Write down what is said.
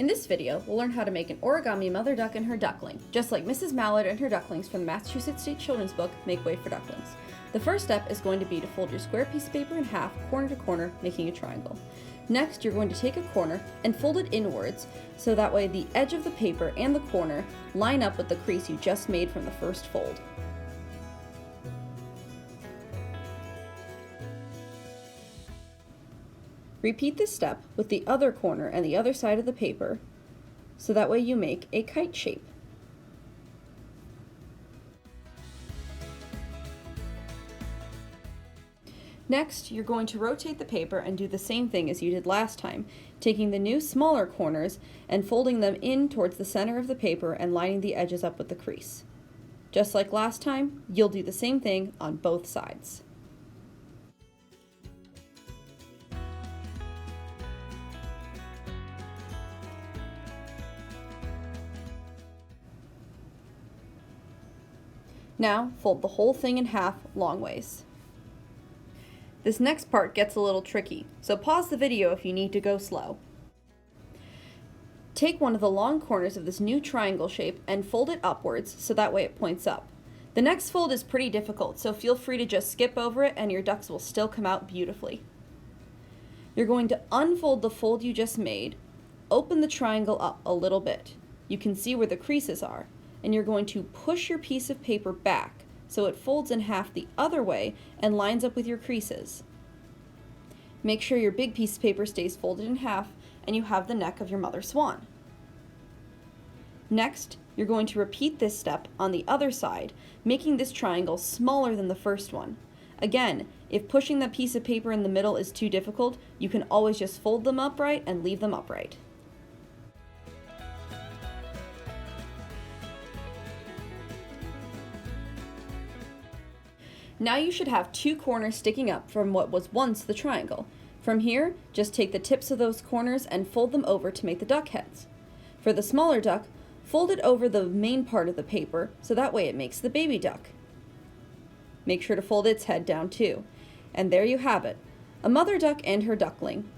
In this video, we'll learn how to make an origami mother duck and her duckling, just like Mrs. Mallard and her ducklings from the Massachusetts State Children's book, Make Way for Ducklings. The first step is going to be to fold your square piece of paper in half, corner to corner, making a triangle. Next, you're going to take a corner and fold it inwards, so that way the edge of the paper and the corner line up with the crease you just made from the first fold. Repeat this step with the other corner and the other side of the paper, so that way you make a kite shape. Next, you're going to rotate the paper and do the same thing as you did last time, taking the new smaller corners and folding them in towards the center of the paper and lining the edges up with the crease. Just like last time, you'll do the same thing on both sides. Now, fold the whole thing in half long ways. This next part gets a little tricky, so pause the video if you need to go slow. Take one of the long corners of this new triangle shape and fold it upwards so that way it points up. The next fold is pretty difficult, so feel free to just skip over it and your ducks will still come out beautifully. You're going to unfold the fold you just made, open the triangle up a little bit. You can see where the creases are, and you're going to push your piece of paper back so it folds in half the other way and lines up with your creases. Make sure your big piece of paper stays folded in half and you have the neck of your mother swan. Next, you're going to repeat this step on the other side, making this triangle smaller than the first one. Again, if pushing that piece of paper in the middle is too difficult, you can always just fold them upright and leave them upright. Now you should have two corners sticking up from what was once the triangle. From here, just take the tips of those corners and fold them over to make the duck heads. For the smaller duck, fold it over the main part of the paper so that way it makes the baby duck. Make sure to fold its head down too. And there you have it, a mother duck and her duckling.